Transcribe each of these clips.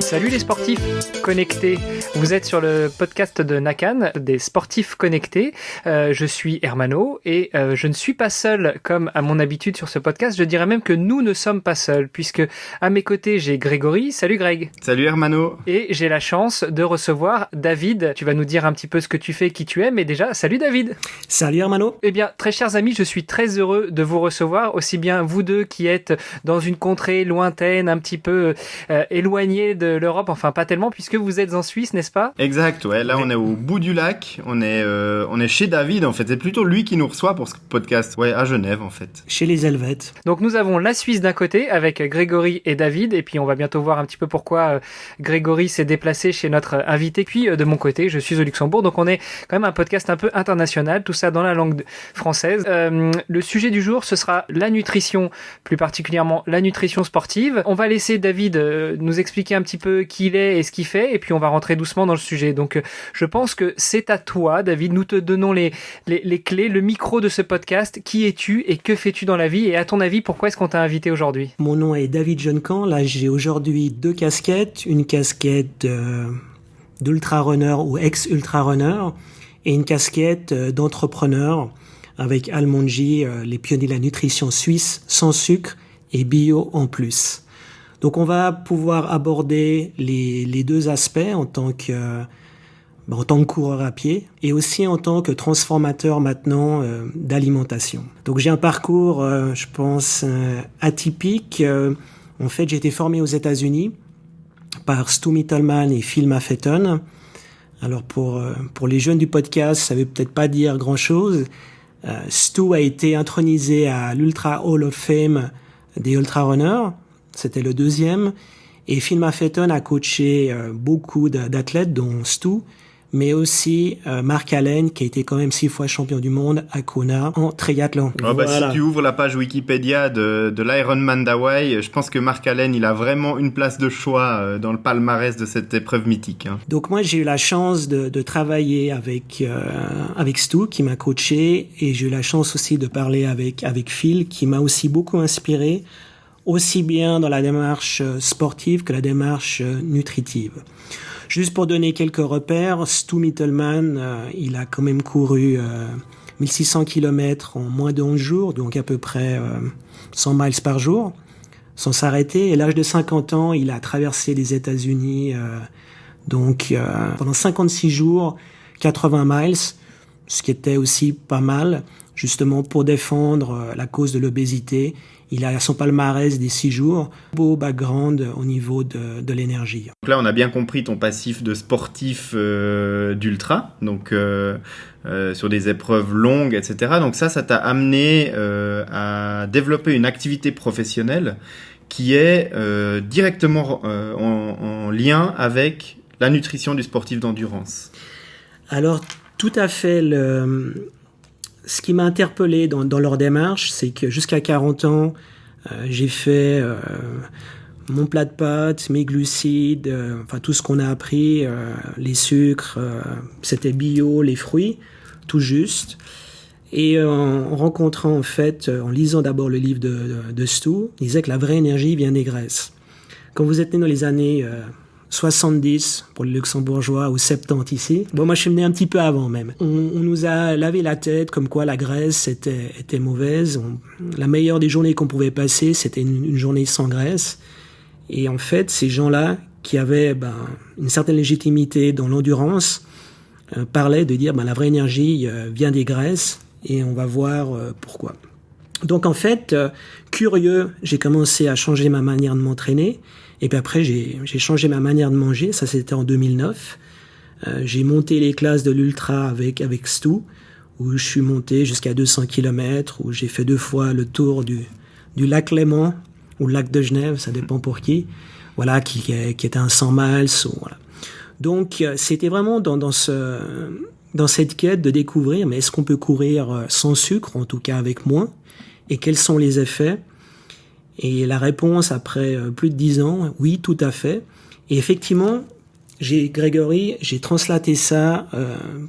Salut les sportifs connectés, vous êtes sur le podcast de Nakan, des sportifs connectés. Je suis Hermano et je ne suis pas seul comme à mon habitude sur ce podcast. Je dirais même que nous ne sommes pas seuls puisque à mes côtés j'ai Grégory. Salut Greg. Salut Hermano. Et j'ai la chance de recevoir David. Tu vas nous dire un petit peu ce que tu fais, qui tu es, mais déjà salut David. Salut Hermano. Eh bien très chers amis, je suis très heureux de vous recevoir, aussi bien vous deux qui êtes dans une contrée lointaine, un petit peu éloignée de l'Europe, enfin pas tellement puisque vous êtes en Suisse, n'est-ce pas? Exact, ouais. Là, on est au bout du lac. On est chez David, en fait. C'est plutôt lui qui nous reçoit pour ce podcast. Ouais, à Genève, en fait. Chez les Helvètes. Donc nous avons la Suisse d'un côté avec Grégory et David, et puis on va bientôt voir un petit peu pourquoi Grégory s'est déplacé chez notre invité. Puis de mon côté, je suis au Luxembourg, donc on est quand même un podcast un peu international, tout ça dans la langue française. Le sujet du jour, ce sera la nutrition, plus particulièrement la nutrition sportive. On va laisser David nous expliquer un petit peu qui il est et ce qu'il fait, et puis on va rentrer doucement dans le sujet. Donc je pense que c'est à toi, David. Nous te donnons les clés, le micro de ce podcast. Qui es-tu et que fais-tu dans la vie? Et à ton avis, pourquoi est-ce qu'on t'a invité aujourd'hui? Mon nom est David Joncan. Là, j'ai aujourd'hui 2 casquettes. Une casquette d'ultra-runner ou ex-ultra-runner et une casquette d'entrepreneur avec Almonji, les pionniers de la nutrition suisse, sans sucre et bio en plus. Donc on va pouvoir aborder les deux aspects en tant que coureur à pied et aussi en tant que transformateur maintenant d'alimentation. Donc j'ai un parcours, je pense, atypique. En fait, j'ai été formé aux États-Unis par Stu Mittelman et Phil Maffeton. Alors pour les jeunes du podcast, ça veut peut-être pas dire grand-chose. Stu a été intronisé à l'Ultra Hall of Fame des ultra-runners. C'était le deuxième. Et Phil Maffeton a coaché beaucoup d'athlètes, dont Stu, mais aussi Mark Allen, qui a été quand même 6 fois champion du monde à Kona en triathlon. Oh, voilà. Si tu ouvres la page Wikipédia de l'Ironman d'Hawaï, je pense que Mark Allen, il a vraiment une place de choix dans le palmarès de cette épreuve mythique. Hein. Donc moi, j'ai eu la chance de travailler avec Stu, qui m'a coaché, et j'ai eu la chance aussi de parler avec Phil, qui m'a aussi beaucoup inspiré, aussi bien dans la démarche sportive que la démarche nutritive. Juste pour donner quelques repères, Stu Mittelman, il a quand même couru 1600 km en moins de 11 jours, donc à peu près 100 miles par jour, sans s'arrêter. Et à l'âge de 50 ans, il a traversé les États-Unis pendant 56 jours, 80 miles, ce qui était aussi pas mal, justement pour défendre la cause de l'obésité. Il a son palmarès des 6 jours, beau background au niveau de l'énergie. Donc là, on a bien compris ton passif de sportif d'ultra, donc sur des épreuves longues, etc. Donc ça t'a amené à développer une activité professionnelle qui est directement en lien avec la nutrition du sportif d'endurance. Alors, tout à fait. Ce qui m'a interpellé dans leur démarche, c'est que jusqu'à 40 ans, j'ai fait mon plat de pâtes, mes glucides, tout ce qu'on a appris, les sucres, c'était bio, les fruits, tout juste. Et en rencontrant, en fait, en lisant d'abord le livre de Stu, il disait que la vraie énergie vient des graisses. Quand vous êtes né dans les années 70 pour les Luxembourgeois ou 70 ici. Bon, moi je suis venu un petit peu avant même. On nous a lavé la tête comme quoi la graisse était mauvaise. La meilleure des journées qu'on pouvait passer, c'était une journée sans graisse. Et en fait, ces gens-là qui avaient une certaine légitimité dans l'endurance parlaient de dire la vraie énergie vient des graisses et on va voir pourquoi. Donc en fait, curieux, j'ai commencé à changer ma manière de m'entraîner. Et puis après, j'ai changé ma manière de manger. Ça, c'était en 2009. J'ai monté les classes de l'ultra avec Stu, où je suis monté jusqu'à 200 km, où j'ai fait 2 fois le tour du lac Léman ou le lac de Genève, ça dépend pour qui. Voilà, qui était un 100 miles. Voilà. Donc, c'était vraiment dans cette quête de découvrir, mais est-ce qu'on peut courir sans sucre, en tout cas avec moins, et quels sont les effets? Et la réponse, après plus de 10 ans, oui, tout à fait. Et effectivement, Grégory, j'ai translaté ça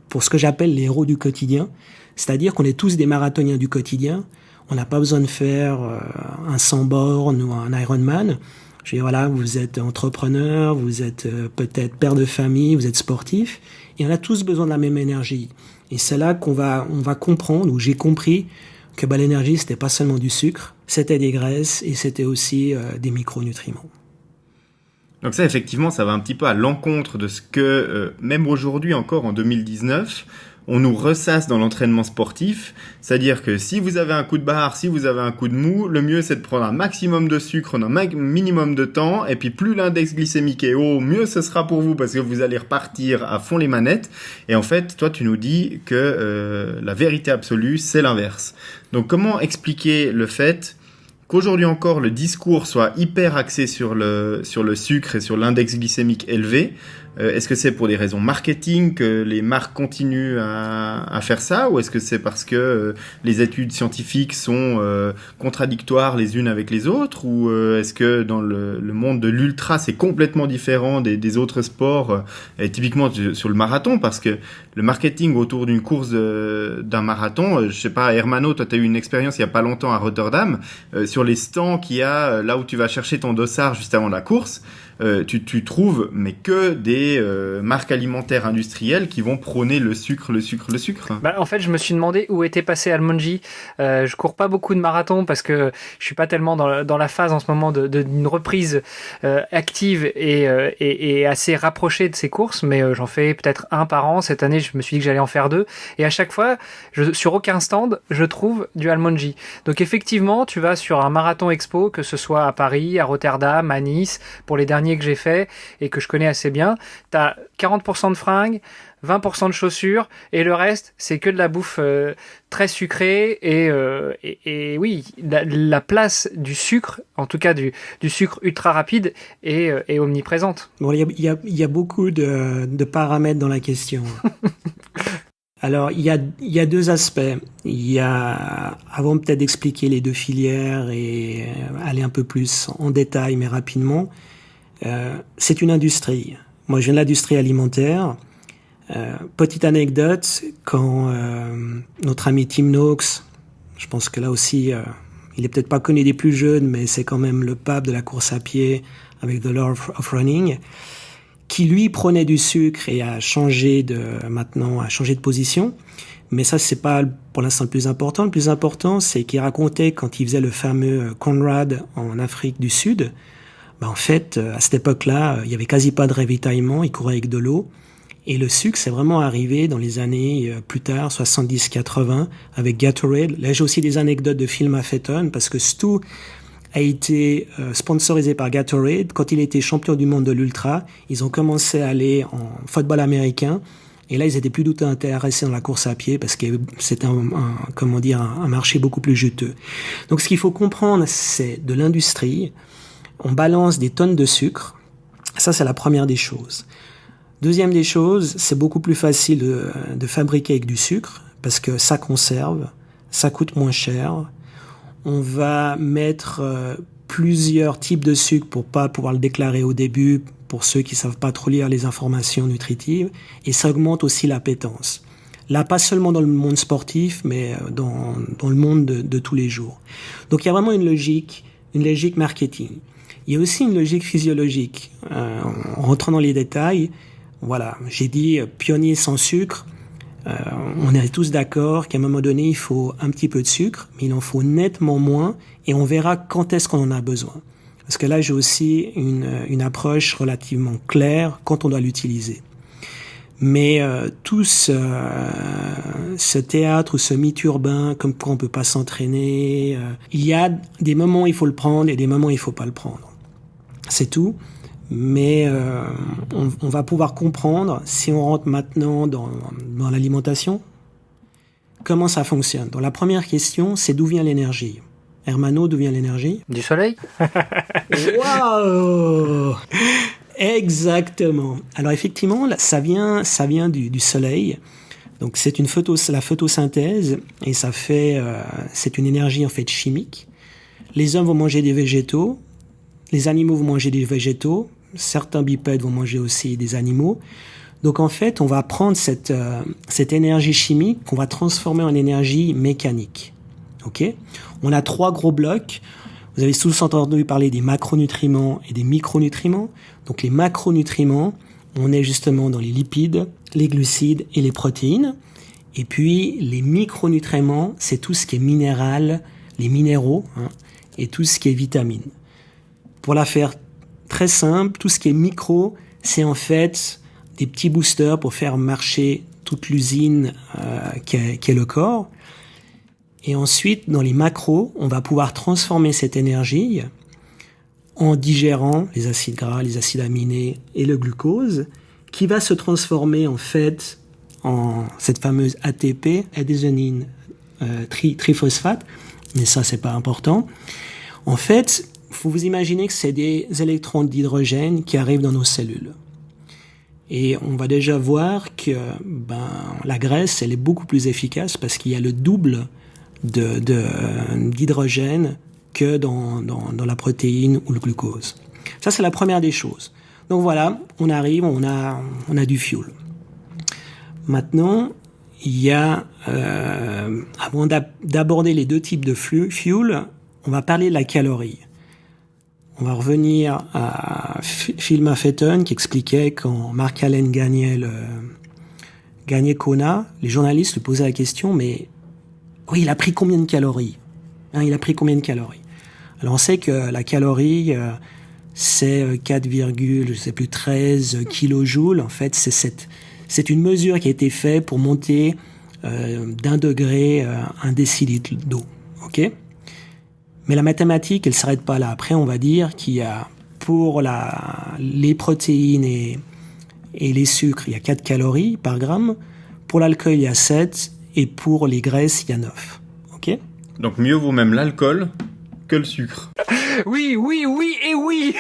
pour ce que j'appelle les héros du quotidien. C'est-à-dire qu'on est tous des marathoniens du quotidien. On n'a pas besoin de faire un 100 bornes ou un Ironman. Je dis voilà, vous êtes entrepreneur, vous êtes peut-être père de famille, vous êtes sportif, et on a tous besoin de la même énergie. Et c'est là on va comprendre, ou j'ai compris que l'énergie c'était pas seulement du sucre, c'était des graisses et c'était aussi des micronutriments. Donc ça, effectivement, ça va un petit peu à l'encontre de ce que, même aujourd'hui encore, en 2019, on nous ressasse dans l'entraînement sportif. C'est-à-dire que si vous avez un coup de barre, si vous avez un coup de mou, le mieux c'est de prendre un maximum de sucre en un minimum de temps. Et puis plus l'index glycémique est haut, mieux ce sera pour vous parce que vous allez repartir à fond les manettes. Et en fait, toi, tu nous dis que la vérité absolue, c'est l'inverse. Donc comment expliquer le fait qu'aujourd'hui encore le discours soit hyper axé sur le sucre et sur l'index glycémique élevé? Est-ce que c'est pour des raisons marketing que les marques continuent à faire ça, ou est-ce que c'est parce que les études scientifiques sont contradictoires les unes avec les autres, ou est-ce que dans le monde de l'ultra c'est complètement différent des autres sports, et typiquement sur le marathon, parce que le marketing autour d'une course d'un marathon, je sais pas, Hermano, toi tu as eu une expérience il y a pas longtemps à Rotterdam, sur les stands qu'il y a là où tu vas chercher ton dossard juste avant la course, tu trouves mais que des marques alimentaires industrielles qui vont prôner le sucre. En fait, je me suis demandé où était passé Almonji. Je cours pas beaucoup de marathons parce que je suis pas tellement dans la phase en ce moment d'une reprise active et assez rapprochée de ces courses, mais j'en fais peut-être un par an. Cette année, je me suis dit que j'allais en faire 2, et à chaque fois, sur aucun stand, je trouve du Almonji. Donc effectivement, tu vas sur un marathon expo, que ce soit à Paris, à Rotterdam, à Nice, pour les derniers que j'ai fait et que je connais assez bien, t'as 40% de fringues, 20% de chaussures, et le reste, c'est que de la bouffe très sucrée, et oui, la place du sucre, en tout cas du sucre ultra rapide, est omniprésente. Bon, il y a beaucoup de paramètres dans la question. Alors, il y a deux aspects. Il y a, avant peut-être d'expliquer les deux filières et aller un peu plus en détail, mais rapidement, c'est une industrie. Moi, je viens de l'industrie alimentaire. Petite anecdote, quand notre ami Tim Noakes, je pense que là aussi, il est peut-être pas connu des plus jeunes, mais c'est quand même le pape de la course à pied avec The Law of Running, qui lui prenait du sucre et a changé de position. Mais ça, c'est pas pour l'instant le plus important. Le plus important, c'est qu'il racontait quand il faisait le fameux Conrad en Afrique du Sud, en fait, à cette époque-là, il y avait quasi pas de ravitaillement, il courait avec de l'eau. Et le sucre, c'est vraiment arrivé dans les années plus tard, 70-80, avec Gatorade. Là, j'ai aussi des anecdotes de Phil Maffetone, parce que Stu a été sponsorisé par Gatorade. Quand il était champion du monde de l'ultra, ils ont commencé à aller en football américain. Et là, ils étaient plus du tout intéressés dans la course à pied, parce que c'était un marché beaucoup plus juteux. Donc, ce qu'il faut comprendre, c'est de l'industrie. On balance des tonnes de sucre. Ça, c'est la première des choses. Deuxième des choses, c'est beaucoup plus facile de fabriquer avec du sucre parce que ça conserve, ça coûte moins cher. On va mettre plusieurs types de sucre pour pas pouvoir le déclarer au début pour ceux qui savent pas trop lire les informations nutritives, et ça augmente aussi l'appétence. Là, pas seulement dans le monde sportif, mais dans le monde de tous les jours. Donc, il y a vraiment une logique marketing. Il y a aussi une logique physiologique. En rentrant dans les détails, voilà, j'ai dit pionnier sans sucre. On est tous d'accord qu'à un moment donné, il faut un petit peu de sucre, mais il en faut nettement moins, et on verra quand est-ce qu'on en a besoin. Parce que là, j'ai aussi une approche relativement claire quand on doit l'utiliser. Mais tout ce théâtre ou ce mythe urbain, comme quoi on peut pas s'entraîner, il y a des moments où il faut le prendre et des moments où il faut pas le prendre. C'est tout. Mais on va pouvoir comprendre, si on rentre maintenant dans l'alimentation, comment ça fonctionne. Donc la première question, c'est d'où vient l'énergie. Hermano, d'où vient l'énergie? Du soleil. Waouh! Exactement. Alors effectivement, ça vient du soleil. Donc c'est la photosynthèse, et ça fait c'est une énergie en fait chimique. Les hommes vont manger des végétaux, les animaux vont manger des végétaux, certains bipèdes vont manger aussi des animaux. Donc en fait, on va prendre cette énergie chimique qu'on va transformer en énergie mécanique. OK ? On a 3 gros blocs. Vous avez tous entendu parler des macronutriments et des micronutriments. Donc les macronutriments, on est justement dans les lipides, les glucides et les protéines. Et puis les micronutriments, c'est tout ce qui est minéral, les minéraux, et tout ce qui est vitamines. Pour la faire très simple, tout ce qui est micro, c'est en fait des petits boosters pour faire marcher toute l'usine qu'est le corps. Et ensuite, dans les macros, on va pouvoir transformer cette énergie en digérant les acides gras, les acides aminés et le glucose, qui va se transformer en fait en cette fameuse ATP, adénosine triphosphate, mais ça c'est pas important. En fait, faut vous imaginer que c'est des électrons d'hydrogène qui arrivent dans nos cellules. Et on va déjà voir que la graisse, elle est beaucoup plus efficace parce qu'il y a le double d'hydrogène que dans la protéine ou le glucose. Ça, c'est la première des choses. Donc voilà, on arrive, on a du fuel. Maintenant, il y a, avant d'aborder les deux types de fuel, on va parler de la calorie. On va revenir à Phil Maffeton qui expliquait quand Mark Allen gagnait Kona, les journalistes lui posaient la question, mais oui, il a pris combien de calories? Il a pris combien de calories? Alors on sait que la calorie, c'est 4,13 kilojoules. En fait, c'est une mesure qui a été faite pour monter d'1 degré 1 décilitre d'eau. Ok? Mais la mathématique, elle s'arrête pas là. Après, on va dire qu'il y a pour les protéines et les sucres, il y a 4 calories par gramme. Pour l'alcool, il y a 7. Et pour les graisses, il y a 9. Ok? Donc mieux vaut même l'alcool que le sucre. Oui, oui, oui et oui.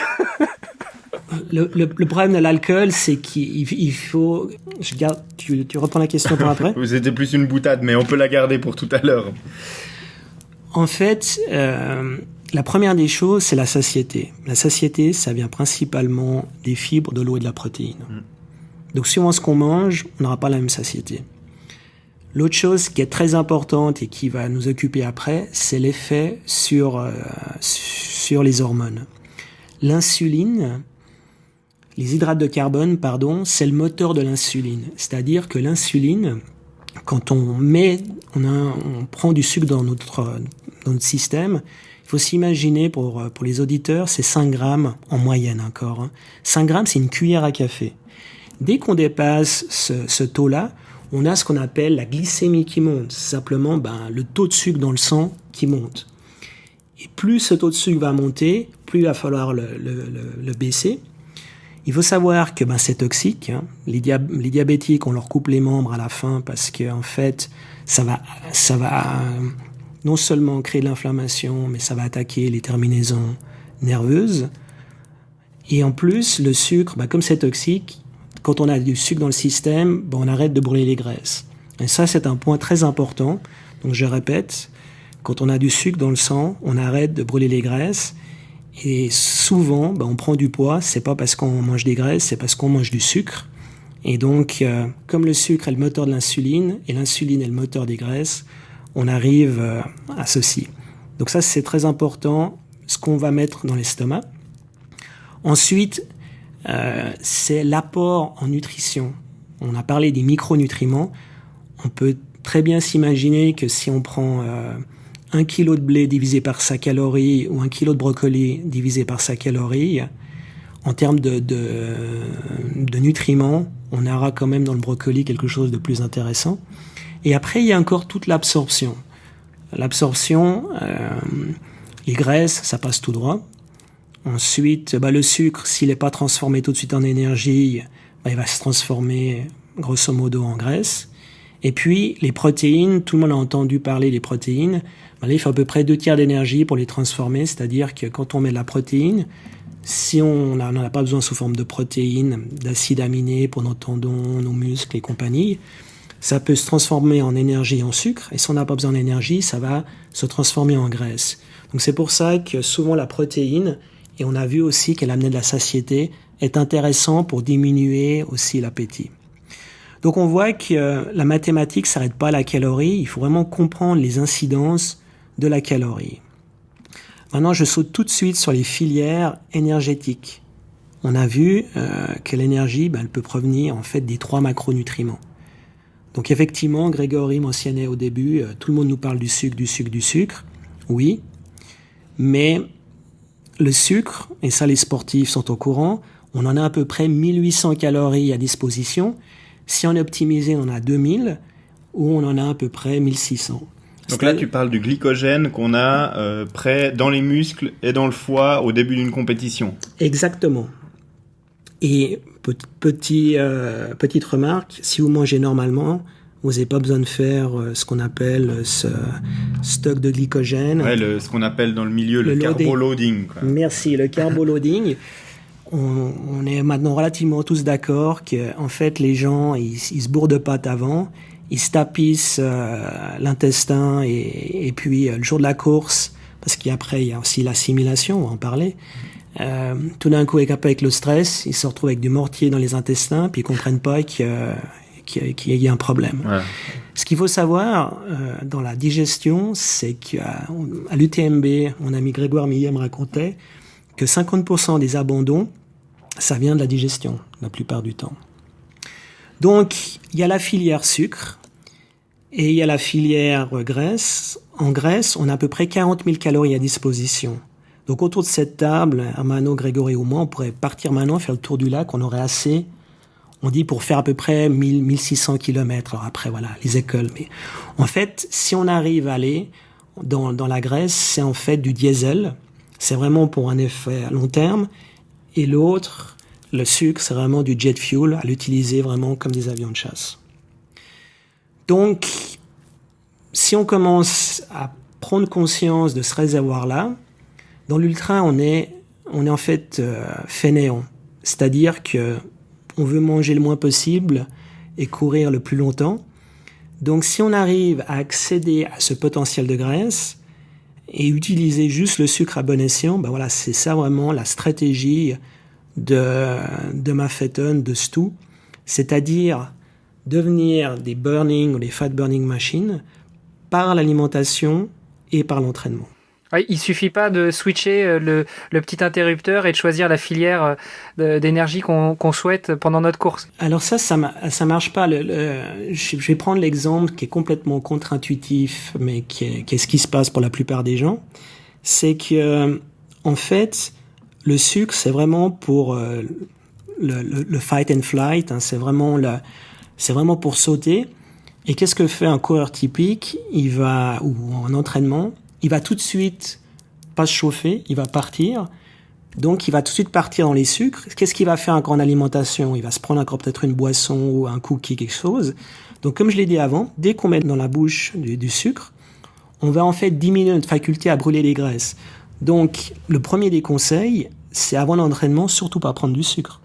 Le problème de l'alcool, c'est qu'il faut... Je garde, tu reprends la question pour après? C'était plus une boutade, mais on peut la garder pour tout à l'heure. En fait, la première des choses, c'est la satiété. La satiété, ça vient principalement des fibres, de l'eau et de la protéine. Donc, suivant ce qu'on mange, on n'aura pas la même satiété. L'autre chose qui est très importante et qui va nous occuper après, c'est l'effet sur les hormones. L'insuline, les hydrates de carbone, c'est le moteur de l'insuline. C'est-à-dire que l'insuline, quand on prend du sucre dans notre système, il faut s'imaginer, pour les auditeurs, c'est 5 grammes en moyenne encore. 5 grammes, c'est une cuillère à café. Dès qu'on dépasse ce taux-là, on a ce qu'on appelle la glycémie qui monte. C'est simplement le taux de sucre dans le sang qui monte. Et plus ce taux de sucre va monter, plus il va falloir le baisser. Il faut savoir que c'est toxique. Les diabétiques, on leur coupe les membres à la fin parce que en fait, ça va non seulement créer de l'inflammation, mais ça va attaquer les terminaisons nerveuses. Et en plus, le sucre, comme c'est toxique, quand on a du sucre dans le système, on arrête de brûler les graisses. Et ça, c'est un point très important. Donc, je répète, quand on a du sucre dans le sang, on arrête de brûler les graisses. Et souvent, on prend du poids. C'est pas parce qu'on mange des graisses, c'est parce qu'on mange du sucre. Et donc, comme le sucre est le moteur de l'insuline, et l'insuline est le moteur des graisses, on arrive à ceci. Donc ça, c'est très important, ce qu'on va mettre dans l'estomac. Ensuite, c'est l'apport en nutrition. On a parlé des micronutriments. On peut très bien s'imaginer que si on prend 1 kilo de blé divisé par sa calorie ou 1 kilo de brocoli divisé par sa calorie, en termes de nutriments, on aura quand même dans le brocoli quelque chose de plus intéressant. Et après, il y a encore toute l'absorption. L'absorption, les graisses, ça passe tout droit. Ensuite, le sucre, s'il n'est pas transformé tout de suite en énergie, il va se transformer grosso modo en graisse. Et puis, les protéines, tout le monde a entendu parler des protéines. Là, il faut à peu près 2/3 d'énergie pour les transformer, c'est-à-dire que quand on met de la protéine, si on n'en a pas besoin sous forme de protéines, d'acides aminés pour nos tendons, nos muscles et compagnie, ça peut se transformer en énergie et en sucre. Et si on n'a pas besoin d'énergie, ça va se transformer en graisse. Donc c'est pour ça que souvent la protéine, et on a vu aussi qu'elle amenait de la satiété, est intéressant pour diminuer aussi l'appétit. Donc on voit que la mathématique ne s'arrête pas à la calorie, il faut vraiment comprendre les incidences de la calorie. Maintenant, je saute tout de suite sur les filières énergétiques. On a vu que l'énergie, elle peut provenir en fait des 3 macronutriments. Donc effectivement, Grégory mentionnait au début, tout le monde nous parle du sucre, du sucre, du sucre. Oui, mais le sucre, et ça les sportifs sont au courant, on en a à peu près 1800 calories à disposition. Si on est optimisé, on en a 2000, ou on en a à peu près 1600. Donc là, tu parles du glycogène qu'on a près dans les muscles et dans le foie au début d'une compétition. Exactement. Et petite remarque, si vous mangez normalement, vous n'avez pas besoin de faire ce qu'on appelle ce stock de glycogène. Ouais, ce qu'on appelle dans le milieu le carboloading. Quoi. Merci, le carboloading. On est maintenant relativement tous d'accord que, en fait, les gens, ils se bourrent de pâtes avant, ils se tapissent l'intestin et puis le jour de la course, parce qu'après il y a aussi l'assimilation, on va en parler. Tout d'un coup, avec le stress, ils se retrouvent avec du mortier dans les intestins, puis ils comprennent pas qu'il y a un problème. Ouais. Ce qu'il faut savoir dans la digestion, c'est qu'à l'UTMB, mon ami Grégoire Millet me racontait que 50% des abandons, ça vient de la digestion, la plupart du temps. Donc, il y a la filière sucre et il y a la filière graisse. En graisse, on a à peu près 40 000 calories à disposition. Donc, autour de cette table, Armano, Grégory ou moi, on pourrait partir maintenant, faire le tour du lac, on aurait assez, on dit, pour faire à peu près 1600 km. Alors après, voilà, les écoles. Mais en fait, si on arrive à aller dans la graisse, c'est en fait du diesel. C'est vraiment pour un effet à long terme. Et l'autre, le sucre, c'est vraiment du jet fuel, à l'utiliser vraiment comme des avions de chasse. Donc, si on commence à prendre conscience de ce réservoir-là, dans l'ultra, on est en fait fainéant. C'est-à-dire que on veut manger le moins possible et courir le plus longtemps. Donc, si on arrive à accéder à ce potentiel de graisse et utiliser juste le sucre à bon escient, voilà, c'est ça vraiment la stratégie de Maffetone, de Stu, c'est-à-dire devenir des burning ou des fat burning machines par l'alimentation et par l'entraînement. Oui, il suffit pas de switcher le petit interrupteur et de choisir la filière d'énergie qu'on souhaite pendant notre course. Alors ça marche pas. Je vais prendre l'exemple qui est complètement contre-intuitif, mais qui est ce qui se passe pour la plupart des gens. C'est que, en fait, le sucre, c'est vraiment pour le fight and flight. Hein, c'est vraiment pour sauter. Et qu'est-ce que fait un coureur typique? Ou en entraînement, il va tout de suite pas se chauffer, il va partir. Donc, il va tout de suite partir dans les sucres. Qu'est-ce qu'il va faire en grande alimentation? Il va se prendre encore peut-être une boisson ou un cookie, quelque chose. Donc, comme je l'ai dit avant, dès qu'on met dans la bouche du sucre, on va en fait diminuer notre faculté à brûler les graisses. Donc, le premier des conseils, c'est avant l'entraînement, surtout pas prendre du sucre.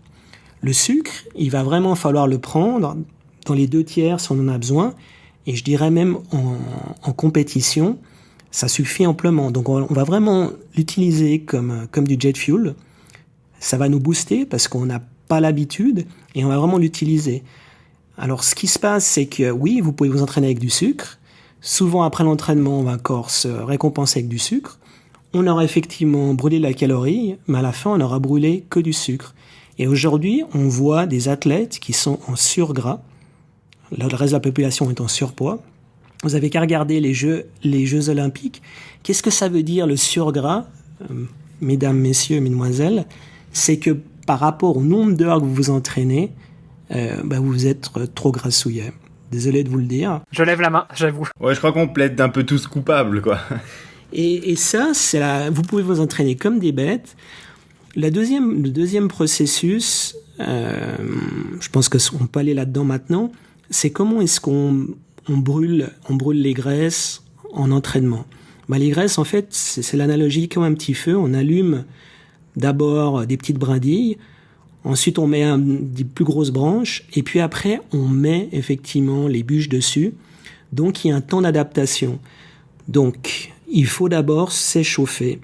Le sucre, il va vraiment falloir le prendre dans les 2/3 si on en a besoin. Et je dirais même en compétition, ça suffit amplement. Donc, on va vraiment l'utiliser comme du jet fuel. Ça va nous booster parce qu'on n'a pas l'habitude et on va vraiment l'utiliser. Alors, ce qui se passe, c'est que oui, vous pouvez vous entraîner avec du sucre. Souvent, après l'entraînement, on va encore se récompenser avec du sucre. On aura effectivement brûlé la calorie, mais à la fin, on n'aura brûlé que du sucre. Et aujourd'hui, on voit des athlètes qui sont en surgras. Le reste de la population est en surpoids. Vous avez qu'à regarder les Jeux olympiques. Qu'est-ce que ça veut dire le surgras, mesdames, messieurs, mesdemoiselles? C'est que par rapport au nombre d'heures que vous vous entraînez, vous êtes trop grassouillet. Désolé de vous le dire. Je lève la main, j'avoue. Ouais, je crois qu'on plaide d'un peu tous coupables, quoi. Et ça, vous pouvez vous entraîner comme des bêtes. Le deuxième processus, je pense qu'on peut aller là-dedans maintenant, c'est comment est-ce qu'on brûle les graisses en entraînement. Les graisses, en fait, c'est l'analogie comme un petit feu. On allume d'abord des petites brindilles, ensuite on met des plus grosses branches, et puis après on met effectivement les bûches dessus. Donc il y a un temps d'adaptation. Donc il faut d'abord s'échauffer.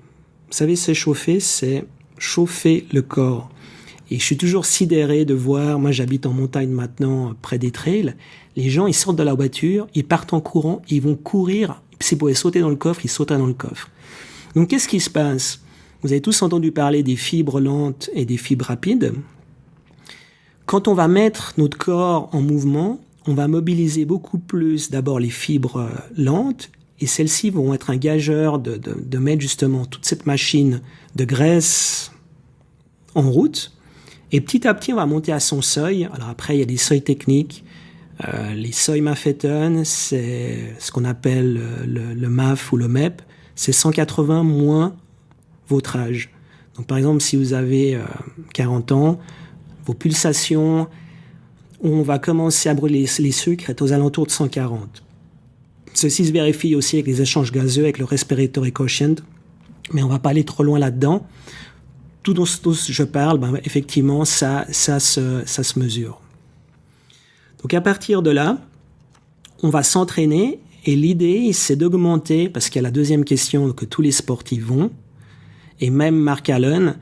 Vous savez, s'échauffer, c'est chauffer le corps. Et je suis toujours sidéré de voir, moi j'habite en montagne maintenant, près des trails, les gens ils sortent de la voiture, ils partent en courant, ils vont courir, s'ils pouvaient sauter dans le coffre, ils sauteraient dans le coffre. Donc qu'est-ce qui se passe? Vous avez tous entendu parler des fibres lentes et des fibres rapides. Quand on va mettre notre corps en mouvement, on va mobiliser beaucoup plus d'abord les fibres lentes, et celles-ci vont être un gageur de mettre justement toute cette machine de graisse en route. Et petit à petit, on va monter à son seuil. Alors après, il y a des seuils techniques. Les seuils Maffetone, c'est ce qu'on appelle le MAF ou le MEP. C'est 180 moins votre âge. Donc par exemple, si vous avez 40 ans, vos pulsations, on va commencer à brûler les sucres, est aux alentours de 140. Ceci se vérifie aussi avec les échanges gazeux, avec le respiratory quotient, mais on va pas aller trop loin là-dedans. Tout dont je parle, effectivement, ça se mesure. Donc à partir de là, on va s'entraîner, et l'idée, c'est d'augmenter, parce qu'il y a la deuxième question que tous les sportifs vont, et même Mark Allen,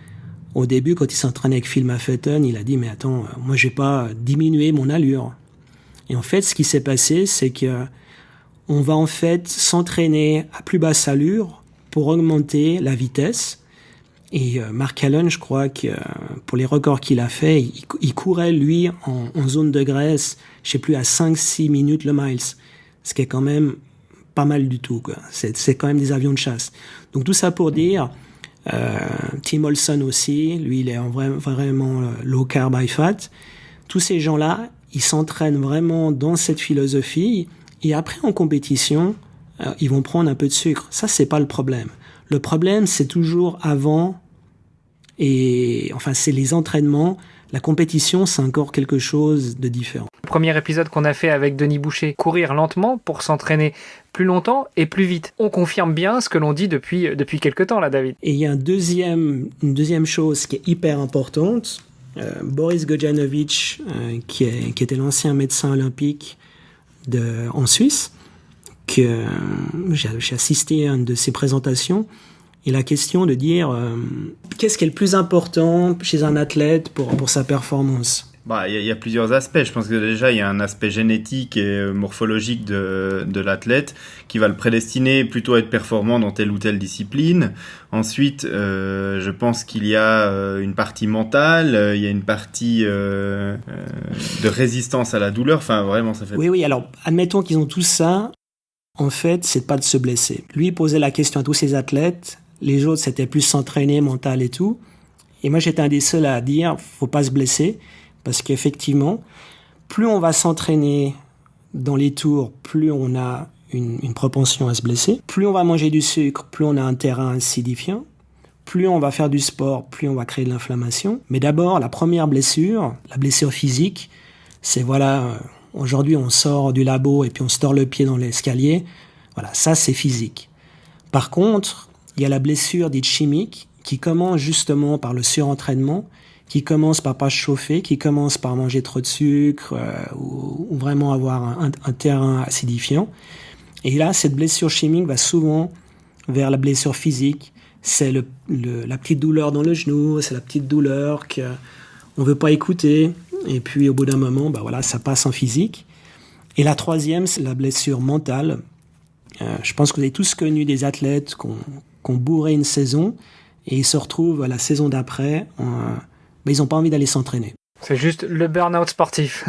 au début, quand il s'entraînait avec Phil Maffetone, il a dit « Mais attends, moi, j'ai pas diminué mon allure. » Et en fait, ce qui s'est passé, c'est que on va en fait s'entraîner à plus basse allure pour augmenter la vitesse. Et Mark Allen, je crois que pour les records qu'il a fait, il courait, lui, en zone de graisse, je sais plus, à 5-6 minutes le miles. Ce qui est quand même pas mal du tout, quoi. C'est quand même des avions de chasse. Donc tout ça pour dire... Tim Olson aussi, lui il est vraiment low carb high fat. Tous ces gens-là, ils s'entraînent vraiment dans cette philosophie, et après en compétition, ils vont prendre un peu de sucre. Ça, c'est pas le problème. Le problème, c'est toujours avant, et enfin c'est les entraînements. La compétition, c'est encore quelque chose de différent. Le premier épisode qu'on a fait avec Denis Boucher, courir lentement pour s'entraîner plus longtemps et plus vite. On confirme bien ce que l'on dit depuis quelque temps là, David. Et il y a une deuxième chose qui est hyper importante. Boris Gojanovic, qui était l'ancien médecin olympique en Suisse, que j'ai assisté à une de ses présentations. Et la question de dire qu'est-ce qui est le plus important chez un athlète pour sa performance? Il y a plusieurs aspects. Je pense que déjà, il y a un aspect génétique et morphologique de l'athlète qui va le prédestiner plutôt à être performant dans telle ou telle discipline. Ensuite, je pense qu'il y a une partie mentale, il y a une partie de résistance à la douleur. Enfin, vraiment, ça fait... Oui. Alors, admettons qu'ils ont tout ça. En fait, c'est pas de se blesser. Lui, il posait la question à tous ses athlètes. Les autres, c'était plus s'entraîner, mental et tout. Et moi, j'étais un des seuls à dire, faut pas se blesser. Parce qu'effectivement, plus on va s'entraîner dans les tours, plus on a une propension à se blesser. Plus on va manger du sucre, plus on a un terrain acidifiant. Plus on va faire du sport, plus on va créer de l'inflammation. Mais d'abord, la première blessure, la blessure physique, c'est aujourd'hui on sort du labo et puis on se tord le pied dans l'escalier. Voilà, ça c'est physique. Par contre, il y a la blessure dite chimique qui commence justement par le surentraînement, qui commence par pas se chauffer, qui commence par manger trop de sucre ou vraiment avoir un terrain acidifiant. Et là, cette blessure chimique va souvent vers la blessure physique. C'est la petite douleur dans le genou, c'est la petite douleur qu'on veut pas écouter. Et puis au bout d'un moment, ça passe en physique. Et la troisième, c'est la blessure mentale. Je pense que vous avez tous connu des athlètes qui ont bourré une saison et ils se retrouvent à la saison d'après, ils n'ont pas envie d'aller s'entraîner. C'est juste le burn-out sportif.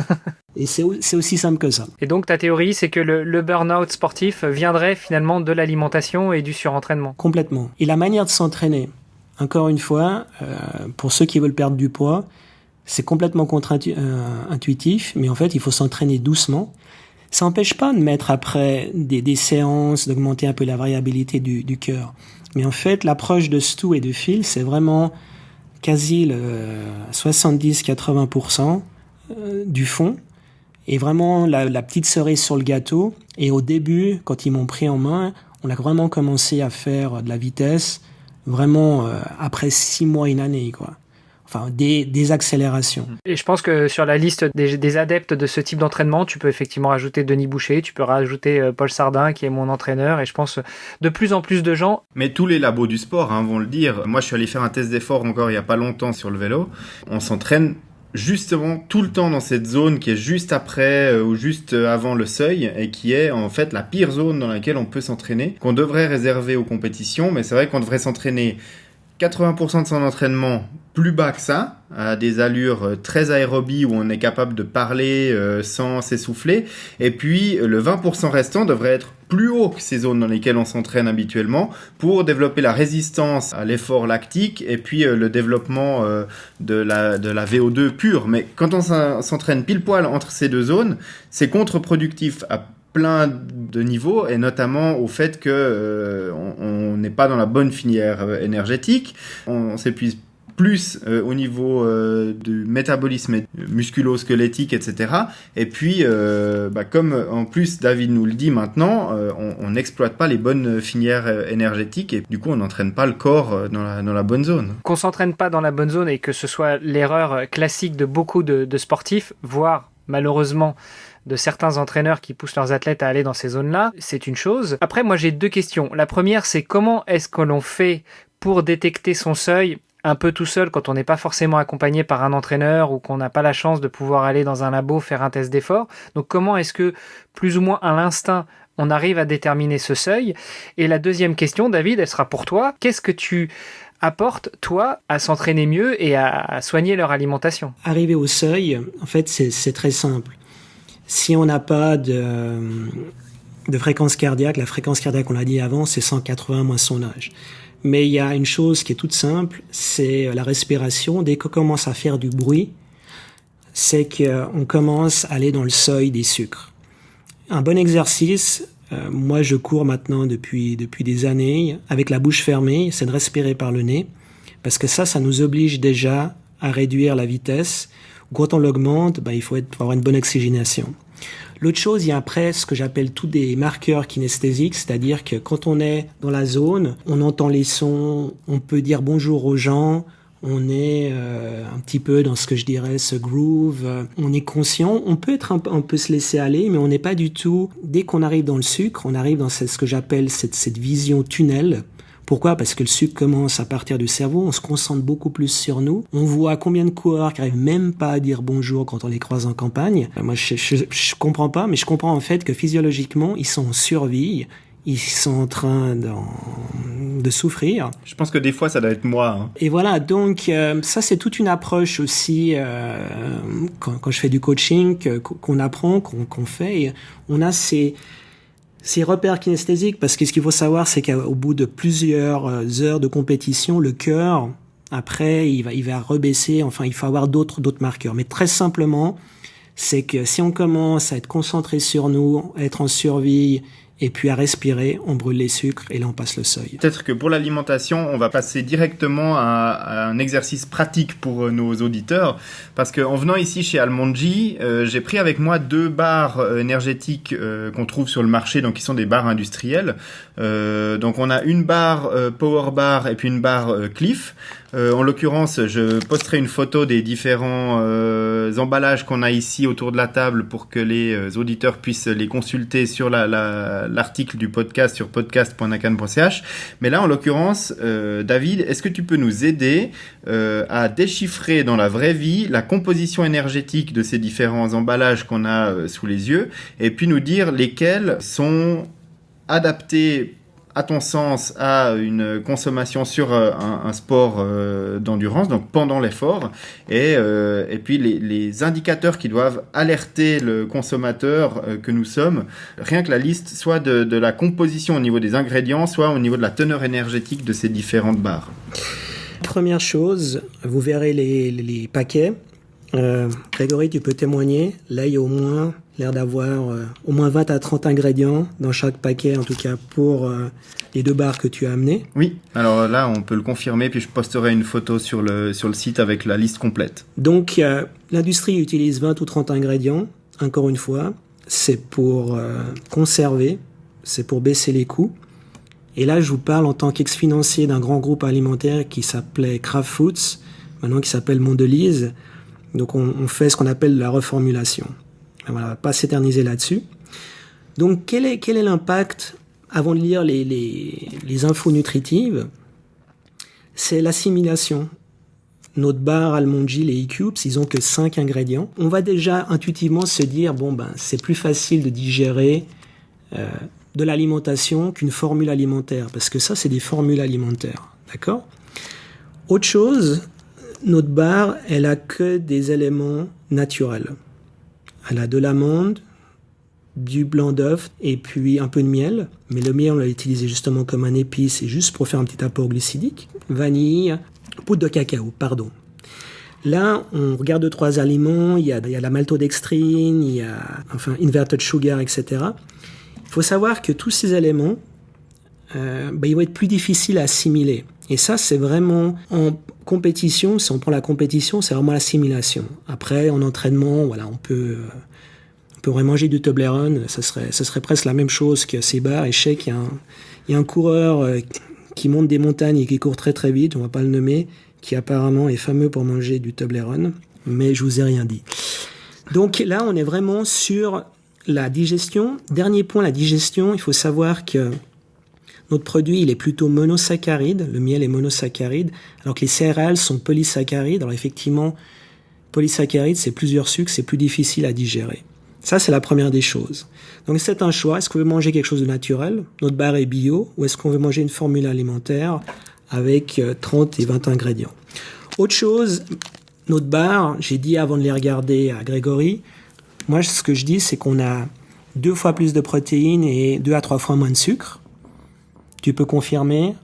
Et c'est aussi simple que ça. Et donc ta théorie, c'est que le burn-out sportif viendrait finalement de l'alimentation et du surentraînement. Complètement. Et la manière de s'entraîner, encore une fois, pour ceux qui veulent perdre du poids, c'est complètement contre-intuitif, mais en fait, il faut s'entraîner doucement. Ça n'empêche pas de mettre après des séances, d'augmenter un peu la variabilité du cœur. Mais en fait, l'approche de Stu et de Phil, c'est vraiment quasi 70-80% du fond. Et vraiment la petite cerise sur le gâteau. Et au début, quand ils m'ont pris en main, on a vraiment commencé à faire de la vitesse, vraiment après 6 mois, une année, quoi. Enfin, des accélérations. Et je pense que sur la liste des adeptes de ce type d'entraînement, tu peux effectivement rajouter Denis Boucher, tu peux rajouter Paul Sardin, qui est mon entraîneur, et je pense de plus en plus de gens. Mais tous les labos du sport vont le dire. Moi, je suis allé faire un test d'effort encore il y a pas longtemps sur le vélo. On s'entraîne justement tout le temps dans cette zone qui est juste après ou juste avant le seuil et qui est en fait la pire zone dans laquelle on peut s'entraîner, qu'on devrait réserver aux compétitions, mais c'est vrai qu'on devrait s'entraîner 80% de son entraînement plus bas que ça, à des allures très aérobies où on est capable de parler sans s'essouffler, et puis le 20% restant devrait être plus haut que ces zones dans lesquelles on s'entraîne habituellement pour développer la résistance à l'effort lactique et puis le développement de la VO2 pure. Mais quand on s'entraîne pile poil entre ces deux zones, c'est contre-productif à plein de niveaux, et notamment au fait que on n'est pas dans la bonne filière énergétique, on s'épuise plus au niveau du métabolisme musculo-squelettique, etc. Et puis, comme en plus David nous le dit maintenant, on n'exploite pas les bonnes filières énergétiques et du coup on n'entraîne pas le corps dans la bonne zone. Qu'on s'entraîne pas dans la bonne zone et que ce soit l'erreur classique de beaucoup de sportifs, voire malheureusement de certains entraîneurs qui poussent leurs athlètes à aller dans ces zones-là, c'est une chose. Après, moi, j'ai 2 questions. La première, c'est comment est-ce que l'on fait pour détecter son seuil un peu tout seul quand on n'est pas forcément accompagné par un entraîneur ou qu'on n'a pas la chance de pouvoir aller dans un labo faire un test d'effort. Donc, comment est-ce que, plus ou moins à l'instinct, on arrive à déterminer ce seuil? Et la deuxième question, David, elle sera pour toi. Qu'est-ce que tu apportes, toi, à s'entraîner mieux et à soigner leur alimentation? Arriver au seuil, en fait, c'est très simple. Si on n'a pas de fréquence cardiaque, la fréquence cardiaque, on l'a dit avant, c'est 180 moins son âge. Mais il y a une chose qui est toute simple, c'est la respiration. Dès qu'on commence à faire du bruit, c'est qu'on commence à aller dans le seuil des sucres. Un bon exercice, moi je cours maintenant depuis des années, avec la bouche fermée, c'est de respirer par le nez, parce que ça nous oblige déjà à réduire la vitesse. Quand on l'augmente, il faut avoir une bonne oxygénation. L'autre chose, il y a après ce que j'appelle tous des marqueurs kinesthésiques, c'est-à-dire que quand on est dans la zone, on entend les sons, on peut dire bonjour aux gens, on est un petit peu dans ce que je dirais ce groove, on est conscient, on peut se laisser aller, mais on n'est pas du tout. Dès qu'on arrive dans le sucre, on arrive dans ce que j'appelle cette vision tunnel. Pourquoi ? Parce que le sucre commence à partir du cerveau, on se concentre beaucoup plus sur nous. On voit combien de coureurs qui arrivent même pas à dire bonjour quand on les croise en campagne. Moi, je comprends pas, mais je comprends en fait que physiologiquement, ils sont en survie, ils sont en train de souffrir. Je pense que des fois, ça doit être moi. Hein. Et voilà, donc ça, c'est toute une approche aussi, quand je fais du coaching, qu'on apprend, qu'on fait. Et on a ces repères kinesthésiques, parce que ce qu'il faut savoir, c'est qu'au bout de plusieurs heures de compétition, le cœur, après, il va rebaisser, enfin, il faut avoir d'autres marqueurs. Mais très simplement, c'est que si on commence à être concentré sur nous, à être en survie, et puis à respirer, on brûle les sucres et là on passe le seuil. Peut-être que pour l'alimentation, on va passer directement à un exercice pratique pour nos auditeurs, parce qu'en venant ici chez Almonji, j'ai pris avec moi 2 barres énergétiques qu'on trouve sur le marché, donc qui sont des barres industrielles. Donc on a une barre Power Bar et puis une barre Cliff. En l'occurrence, je posterai une photo des différents emballages qu'on a ici autour de la table pour que les auditeurs puissent les consulter sur l'article du podcast sur podcast.nakan.ch. Mais là, en l'occurrence, David, est-ce que tu peux nous aider à déchiffrer dans la vraie vie la composition énergétique de ces différents emballages qu'on a sous les yeux et puis nous dire lesquels sont adaptés à ton sens, à une consommation sur un sport d'endurance, donc pendant l'effort, et puis les indicateurs qui doivent alerter le consommateur que nous sommes, rien que la liste soit de la composition au niveau des ingrédients, soit au niveau de la teneur énergétique de ces différentes barres. Première chose, vous verrez les paquets. Grégory, tu peux témoigner. Là, il y a au moins l'air d'avoir au moins 20 à 30 ingrédients dans chaque paquet, en tout cas pour les 2 barres que tu as amenées. Oui, alors là, on peut le confirmer, puis je posterai une photo sur le site avec la liste complète. Donc, l'industrie utilise 20 ou 30 ingrédients. Encore une fois, c'est pour conserver, c'est pour baisser les coûts. Et là, je vous parle en tant qu'ex-financier d'un grand groupe alimentaire qui s'appelait Kraft Foods, maintenant qui s'appelle Mondelez. Donc, on fait ce qu'on appelle la reformulation. Voilà, on va pas s'éterniser là-dessus. Donc, quel est l'impact, avant de lire les infos nutritives? C'est l'assimilation. notre bar Almondji, les E-Cubes, ils ont que 5 ingrédients. On va déjà intuitivement se dire, c'est plus facile de digérer de l'alimentation qu'une formule alimentaire, parce que ça, c'est des formules alimentaires, d'accord ? Autre chose, notre bar, elle a que des éléments naturels. Elle a de l'amande, du blanc d'œuf et puis un peu de miel. Mais le miel, on l'a utilisé justement comme un épice et juste pour faire un petit apport glucidique. Vanille, poudre de cacao, pardon. Là, on regarde 2-3 aliments. Il y a la maltodextrine, il y a inverted sugar, etc. Il faut savoir que tous ces éléments, ils vont être plus difficiles à assimiler. Et ça, c'est vraiment en compétition. Si on prend la compétition, c'est vraiment l'assimilation. Après, en entraînement, voilà, on peut manger du Toblerone. Ça serait presque la même chose que ces bars. Et je sais qu'il y a un coureur qui monte des montagnes et qui court très très vite, on va pas le nommer, qui apparemment est fameux pour manger du Toblerone. Mais je vous ai rien dit. Donc là, on est vraiment sur la digestion. Dernier point, la digestion. Il faut savoir que notre produit, il est plutôt monosaccharide. Le miel est monosaccharide, alors que les céréales sont polysaccharides. Alors effectivement, polysaccharides, c'est plusieurs sucres, c'est plus difficile à digérer. Ça, c'est la première des choses. Donc c'est un choix. Est-ce qu'on veut manger quelque chose de naturel ? Notre bar est bio. Ou est-ce qu'on veut manger une formule alimentaire avec 30 et 20 ingrédients ? Autre chose, notre bar, j'ai dit avant de les regarder à Grégory, moi, ce que je dis, c'est qu'on a 2 fois plus de protéines et 2 à 3 fois moins de sucre. Tu peux confirmer,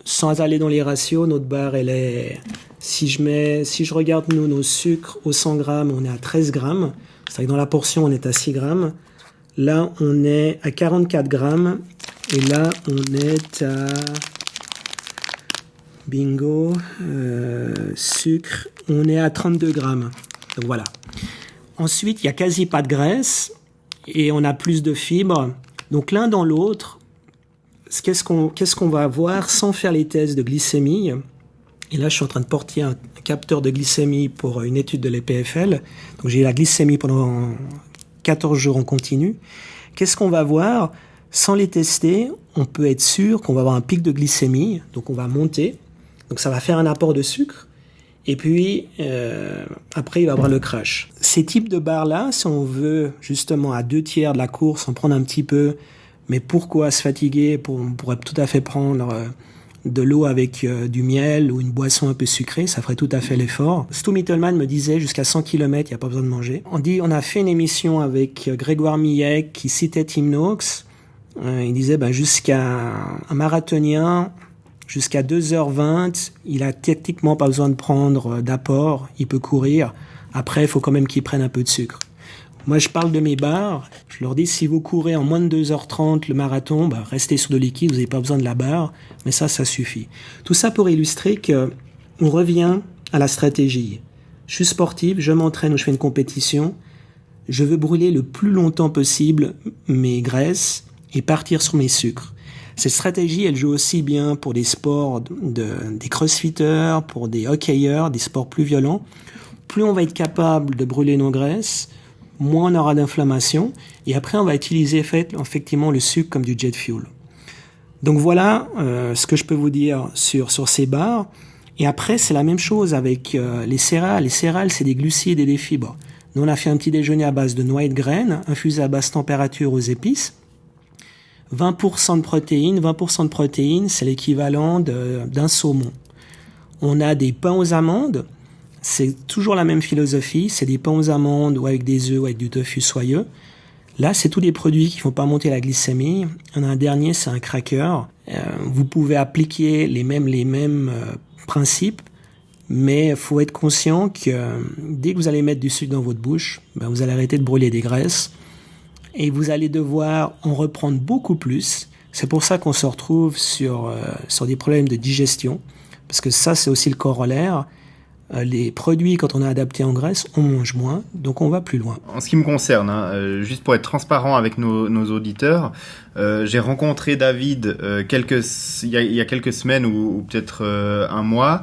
sans aller dans les ratios, notre barre, elle est, si je regarde nos sucres au 100 grammes, on est à 13 grammes. C'est-à-dire que dans la portion, on est à 6 grammes. Là, on est à 44 grammes. Et là, on est à, bingo, sucre, on est à 32 grammes. Donc voilà. Ensuite, il n'y a quasi pas de graisse et on a plus de fibres. Donc l'un dans l'autre, qu'est-ce qu'on va avoir sans faire les tests de glycémie ? Et là, je suis en train de porter un capteur de glycémie pour une étude de l'EPFL. Donc j'ai la glycémie pendant 14 jours en continu. Qu'est-ce qu'on va voir ? Sans les tester, on peut être sûr qu'on va avoir un pic de glycémie. Donc on va monter. Donc ça va faire un apport de sucre. Et puis, après, il va y avoir le crash. Ces types de barres-là, si on veut justement à 2/3 de la course en prendre un petit peu, mais pourquoi se fatiguer ? On pourrait tout à fait prendre de l'eau avec du miel ou une boisson un peu sucrée, ça ferait tout à fait l'effort. Stu Mittelman me disait jusqu'à 100 km, il n'y a pas besoin de manger. On a fait une émission avec Grégoire Millet qui citait Tim Noakes. Il disait jusqu'à un marathonien, jusqu'à 2h20, il a techniquement pas besoin de prendre d'apport, il peut courir. Après, il faut quand même qu'il prenne un peu de sucre. Moi, je parle de mes barres. Je leur dis, si vous courez en moins de 2h30 le marathon, restez sur de liquide, vous n'avez pas besoin de la barre. Mais ça suffit. Tout ça pour illustrer que on revient à la stratégie. Je suis sportif, je m'entraîne ou je fais une compétition. Je veux brûler le plus longtemps possible mes graisses et partir sur mes sucres. Cette stratégie, elle joue aussi bien pour des sports des crossfitters, pour des hockeyeurs, des sports plus violents. Plus on va être capable de brûler nos graisses, moins on aura d'inflammation. Et après, on va utiliser effectivement le sucre comme du jet fuel. Donc voilà ce que je peux vous dire sur ces barres. Et après, c'est la même chose avec les céréales. Les céréales, c'est des glucides et des fibres. Nous, on a fait un petit déjeuner à base de noix et de graines, infusé à basse température aux épices. 20% de protéines. 20% de protéines, c'est l'équivalent d'un saumon. On a des pains aux amandes. C'est toujours la même philosophie. C'est des pains aux amandes ou avec des œufs ou avec du tofu soyeux. Là, c'est tous des produits qui ne font pas monter la glycémie. Il y en a un dernier, c'est un cracker. Vous pouvez appliquer les mêmes principes, mais il faut être conscient que dès que vous allez mettre du sucre dans votre bouche, vous allez arrêter de brûler des graisses et vous allez devoir en reprendre beaucoup plus. C'est pour ça qu'on se retrouve sur des problèmes de digestion, parce que ça, c'est aussi le corollaire. Les produits, quand on a adapté en graisse, on mange moins, donc on va plus loin. En ce qui me concerne, juste pour être transparent avec nos auditeurs, j'ai rencontré David il y a quelques semaines ou peut-être un mois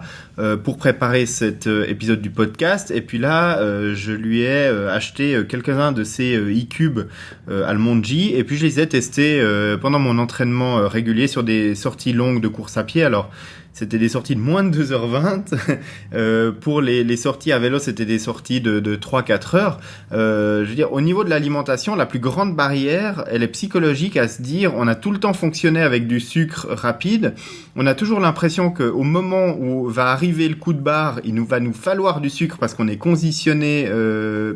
pour préparer cet épisode du podcast. Et puis là, je lui ai acheté quelques-uns de ces e-cubes Almondji, et puis je les ai testés pendant mon entraînement régulier sur des sorties longues de course à pied. Alors, c'était des sorties de moins de 2h20. Pour les sorties à vélo, c'était des sorties de 3-4 heures. Je veux dire, au niveau de l'alimentation, la plus grande barrière, elle est psychologique, à se dire, on a tout le temps fonctionné avec du sucre rapide. On a toujours l'impression qu'au moment où va arriver le coup de barre, va nous falloir du sucre parce qu'on est conditionné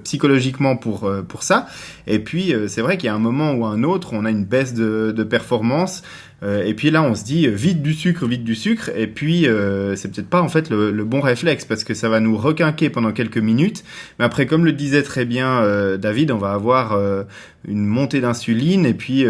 psychologiquement pour ça. Et puis, c'est vrai qu'il y a un moment ou un autre, on a une baisse de performance. Et puis là, on se dit vite du sucre. Et puis, c'est peut-être pas en fait le bon réflexe, parce que ça va nous requinquer pendant quelques minutes. Mais après, comme le disait très bien David, on va avoir une montée d'insuline, et puis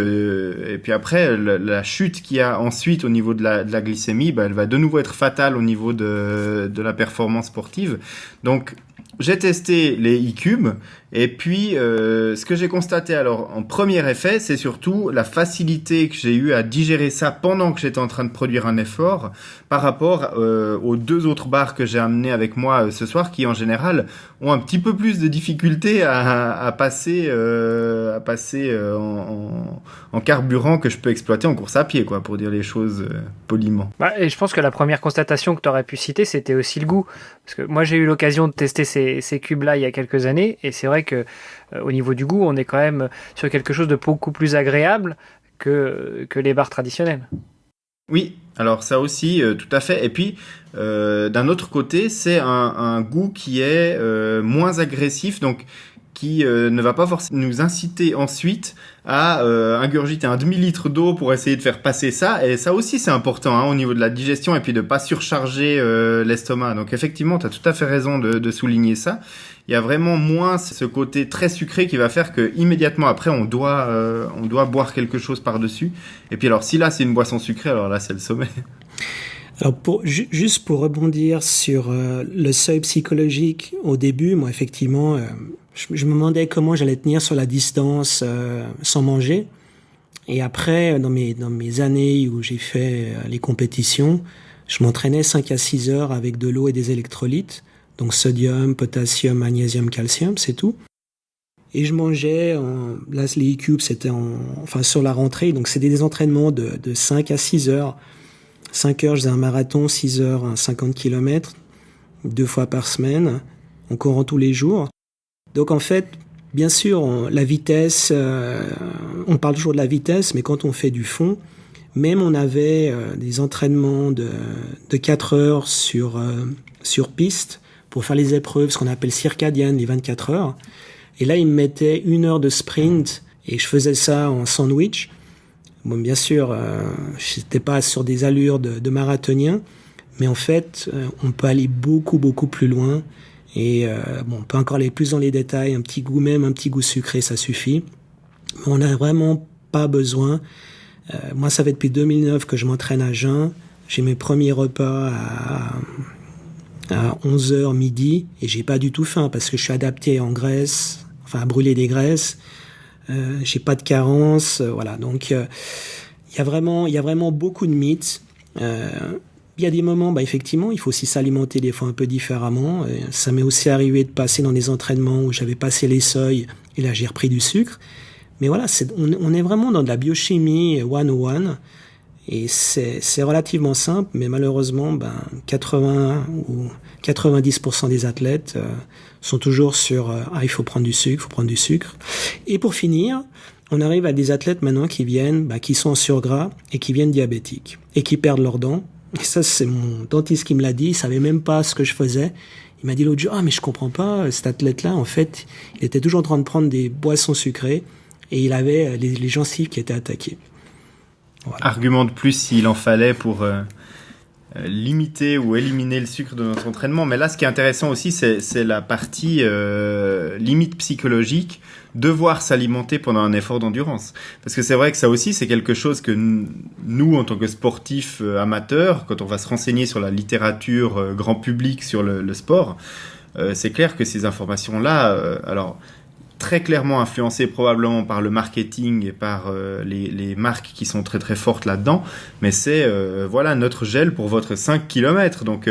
après, la chute qu'il y a ensuite au niveau de la glycémie, elle va de nouveau être fatale au niveau de la performance sportive. Donc, j'ai testé les e-cubes, et puis ce que j'ai constaté alors en premier effet, c'est surtout la facilité que j'ai eue à digérer ça pendant que j'étais en train de produire un effort, par rapport aux 2 autres barres que j'ai amenées avec moi ce soir, qui en général ont un petit peu plus de difficulté à passer en carburant que je peux exploiter en course à pied, quoi, pour dire les choses poliment. Et je pense que la première constatation que tu aurais pu citer, c'était aussi le goût. Parce que moi, j'ai eu l'occasion de tester ces cubes-là il y a quelques années, et c'est vrai que au niveau du goût, on est quand même sur quelque chose de beaucoup plus agréable que les barres traditionnelles. Oui, alors ça aussi, tout à fait. Et puis, d'un autre côté, c'est un goût qui est moins agressif, donc qui ne va pas forcément nous inciter ensuite à ingurgiter un demi-litre d'eau pour essayer de faire passer ça. Et ça aussi, c'est important au niveau de la digestion, et puis de pas surcharger l'estomac. Donc effectivement, tu as tout à fait raison de souligner ça. Il y a vraiment moins ce côté très sucré qui va faire que immédiatement après, on doit boire quelque chose par-dessus. Et puis alors, si là, c'est une boisson sucrée, alors là, c'est le sommet. Alors juste pour rebondir sur le seuil psychologique au début, moi effectivement, je me demandais comment j'allais tenir sur la distance sans manger. Et après, dans mes années où j'ai fait les compétitions, je m'entraînais 5 à 6 heures avec de l'eau et des électrolytes, donc sodium, potassium, magnésium, calcium, c'est tout. Et je mangeais, là les e-cubes c'était sur la rentrée, donc c'était des entraînements de 5 à 6 heures. 5 heures, je faisais un marathon, 6 heures, 50 km, 2 fois par semaine, en courant tous les jours. Donc en fait, bien sûr, la vitesse, on parle toujours de la vitesse, mais quand on fait du fond, même on avait des entraînements de 4 heures sur piste pour faire les épreuves, ce qu'on appelle circadiennes, les 24 heures. Et là, ils me mettaient 1 heure de sprint, et je faisais ça en sandwich. Bon, bien sûr, j'étais pas sur des allures de marathonien, mais en fait, on peut aller beaucoup, beaucoup plus loin. Et on peut encore aller plus dans les détails, un petit goût sucré, ça suffit. Mais on n'a vraiment pas besoin. Moi, ça fait depuis 2009 que je m'entraîne à jeun. J'ai mes premiers repas à 11h midi, et j'ai pas du tout faim parce que je suis adapté en graisse, à brûler des graisses. J'ai pas de carence, voilà. Donc il y a vraiment beaucoup de mythes. Il y a des moments, effectivement, il faut aussi s'alimenter des fois un peu différemment. Ça m'est aussi arrivé de passer dans des entraînements où j'avais passé les seuils et là j'ai repris du sucre. Mais voilà, on est vraiment dans de la biochimie 101, et c'est relativement simple, mais malheureusement, 80 ou 90% des athlètes sont toujours sur il faut prendre du sucre. Et pour finir, on arrive à des athlètes maintenant qui viennent, qui sont en surgras et qui viennent diabétiques et qui perdent leurs dents. Et ça, c'est mon dentiste qui me l'a dit. Il savait même pas ce que je faisais. Il m'a dit l'autre jour, mais je comprends pas, cet athlète-là, en fait, il était toujours en train de prendre des boissons sucrées et il avait les gencives qui étaient attaquées. Voilà. Argument de plus s'il en fallait pour limiter ou éliminer le sucre de notre entraînement. Mais là, ce qui est intéressant aussi, c'est la partie limite psychologique, devoir s'alimenter pendant un effort d'endurance. Parce que c'est vrai que ça aussi, c'est quelque chose que nous, en tant que sportifs amateurs, quand on va se renseigner sur la littérature grand public sur le sport, c'est clair que ces informations-là, alors très clairement influencé probablement par le marketing et par les marques qui sont très très fortes là-dedans, mais c'est voilà notre gel pour votre 5 km. Donc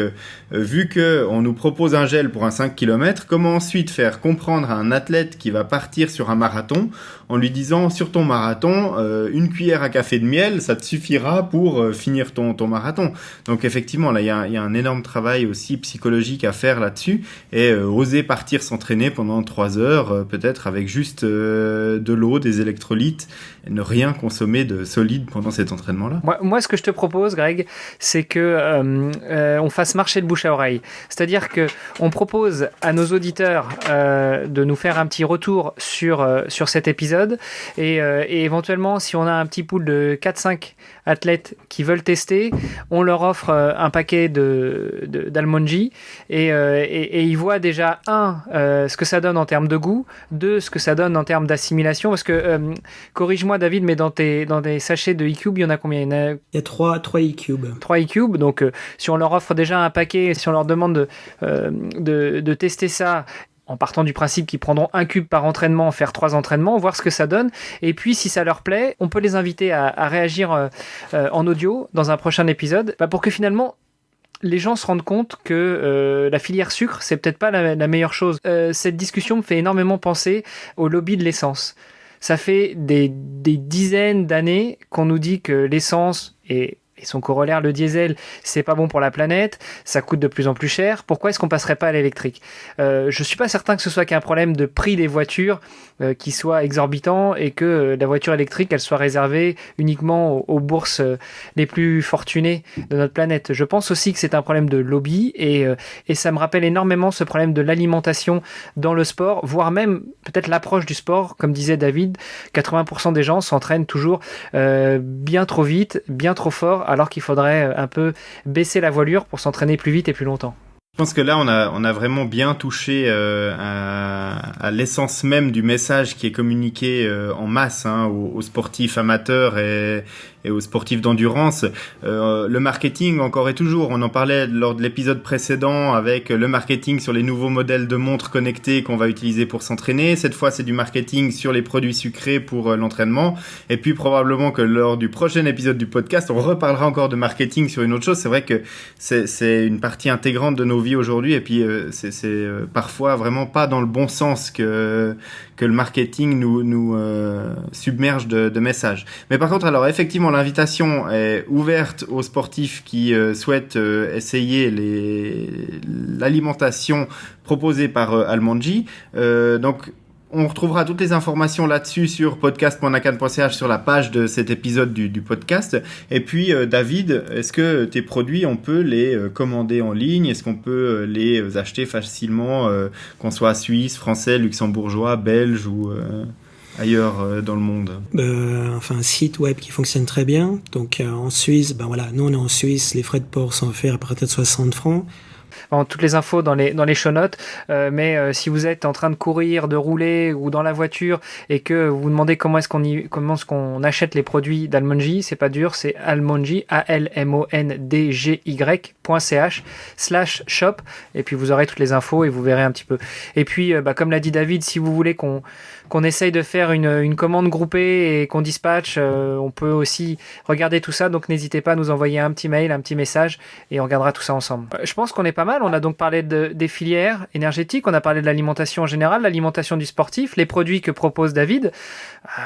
vu que on nous propose un gel pour un 5 km, comment ensuite faire comprendre à un athlète qui va partir sur un marathon en lui disant sur ton marathon une cuillère à café de miel, ça te suffira pour finir ton marathon. Donc effectivement là il y a un énorme travail aussi psychologique à faire là-dessus et oser partir s'entraîner pendant 3 heures peut-être avec juste de l'eau, des électrolytes, et ne rien consommer de solide pendant cet entraînement-là. Moi, ce que je te propose, Greg, c'est que on fasse marcher de bouche à oreille. C'est-à-dire que on propose à nos auditeurs de nous faire un petit retour sur cet épisode et éventuellement, si on a un petit pool de 4-5 athlètes qui veulent tester, on leur offre un paquet d'Almonji et ils voient déjà ce que ça donne en termes de goût, ce que ça donne en termes d'assimilation, parce que corrige-moi David, mais dans des sachets de E-Cube, il y en a combien? Il y a 3 E-Cube. 3 E-Cube, donc si on leur offre déjà un paquet, si on leur demande de tester ça, en partant du principe qu'ils prendront 1 cube par entraînement, faire 3 entraînements, voir ce que ça donne, et puis si ça leur plaît, on peut les inviter à réagir en audio dans un prochain épisode, pour que finalement les gens se rendent compte que la filière sucre, c'est peut-être pas la meilleure chose. Cette discussion me fait énormément penser au lobby de l'essence. Ça fait des dizaines d'années qu'on nous dit que l'essence et son corollaire, le diesel, c'est pas bon pour la planète, ça coûte de plus en plus cher. Pourquoi est-ce qu'on passerait pas à l'électrique ? Je suis pas certain que ce soit qu'un problème de prix des voitures qui soit exorbitant et que la voiture électrique, elle soit réservée uniquement aux bourses les plus fortunées de notre planète. Je pense aussi que c'est un problème de lobby et ça me rappelle énormément ce problème de l'alimentation dans le sport, voire même peut-être l'approche du sport. Comme disait David, 80% des gens s'entraînent toujours bien trop vite, bien trop fort, alors qu'il faudrait un peu baisser la voilure pour s'entraîner plus vite et plus longtemps. Je pense que là, on a vraiment bien touché à l'essence même du message qui est communiqué en masse aux sportifs amateurs et aux sportifs d'endurance. Le marketing, encore et toujours, on en parlait lors de l'épisode précédent avec le marketing sur les nouveaux modèles de montres connectées qu'on va utiliser pour s'entraîner. Cette fois, c'est du marketing sur les produits sucrés pour l'entraînement. Et puis, probablement que lors du prochain épisode du podcast, on reparlera encore de marketing sur une autre chose. C'est vrai que c'est une partie intégrante de nos vies aujourd'hui. Et puis, c'est parfois vraiment pas dans le bon sens que le marketing nous submerge de messages. Mais par contre, alors effectivement, l'invitation est ouverte aux sportifs qui souhaitent essayer l'alimentation proposée par Almonji. Donc, on retrouvera toutes les informations là-dessus sur podcast.nakan.ch sur la page de cet épisode du podcast. Et puis, David, est-ce que tes produits, on peut les commander en ligne? Est-ce qu'on peut les acheter facilement, qu'on soit suisse, français, luxembourgeois, belge ou ailleurs dans le monde? Un site web qui fonctionne très bien. Donc, en Suisse, nous on est en Suisse, les frais de port sont offerts à partir de 60 francs. Toutes les infos dans les show notes, mais si vous êtes en train de courir, de rouler ou dans la voiture et que vous vous demandez comment est-ce qu'on achète les produits d'Almonji, c'est pas dur, c'est Almonji, almondgy.ch/shop, et puis vous aurez toutes les infos et vous verrez un petit peu. Et puis comme l'a dit David, si vous voulez qu'on essaye de faire une commande groupée et qu'on dispatche, on peut aussi regarder tout ça, donc n'hésitez pas à nous envoyer un petit mail, un petit message et on regardera tout ça ensemble. Je pense qu'on est pas mal. On a donc parlé des filières énergétiques, on a parlé de l'alimentation en général, l'alimentation du sportif, les produits que propose David.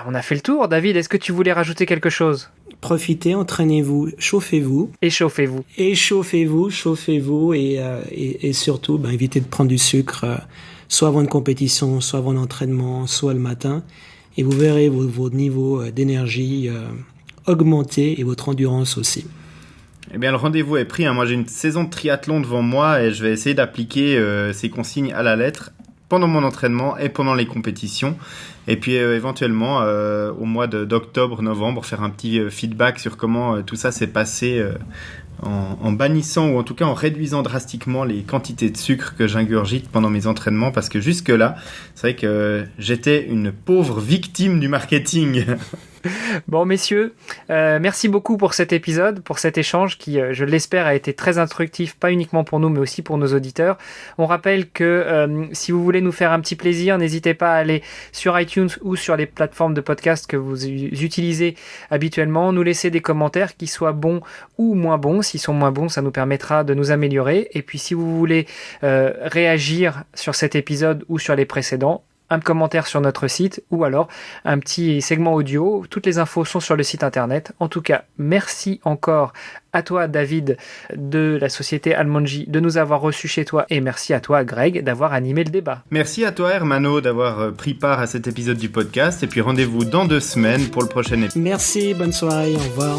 On a fait le tour. David, est-ce que tu voulais rajouter quelque chose ? Profitez, entraînez-vous, chauffez-vous. Échauffez-vous. Chauffez-vous et surtout, évitez de prendre du sucre, soit avant une compétition, soit avant l'entraînement, soit le matin. Et vous verrez vos niveaux d'énergie augmenter et votre endurance aussi. Eh bien, le rendez-vous est pris. Moi, j'ai une saison de triathlon devant moi et je vais essayer d'appliquer ces consignes à la lettre pendant mon entraînement et pendant les compétitions. Et puis, éventuellement, au mois d'octobre, novembre, faire un petit feedback sur comment tout ça s'est passé en bannissant ou en tout cas en réduisant drastiquement les quantités de sucre que j'ingurgite pendant mes entraînements, parce que jusque-là, c'est vrai que j'étais une pauvre victime du marketing. Bon, messieurs, merci beaucoup pour cet épisode, pour cet échange qui, je l'espère, a été très instructif, pas uniquement pour nous, mais aussi pour nos auditeurs. On rappelle que si vous voulez nous faire un petit plaisir, n'hésitez pas à aller sur iTunes ou sur les plateformes de podcast que vous utilisez habituellement, nous laisser des commentaires qui soient bons ou moins bons. S'ils sont moins bons, ça nous permettra de nous améliorer. Et puis, si vous voulez réagir sur cet épisode ou sur les précédents, un commentaire sur notre site ou alors un petit segment audio. Toutes les infos sont sur le site internet. En tout cas, merci encore à toi, David, de la société Almonji, de nous avoir reçus chez toi, et merci à toi, Greg, d'avoir animé le débat. Merci à toi, Hermano, d'avoir pris part à cet épisode du podcast, et puis rendez-vous dans 2 semaines pour le prochain épisode. Merci, bonne soirée, au revoir.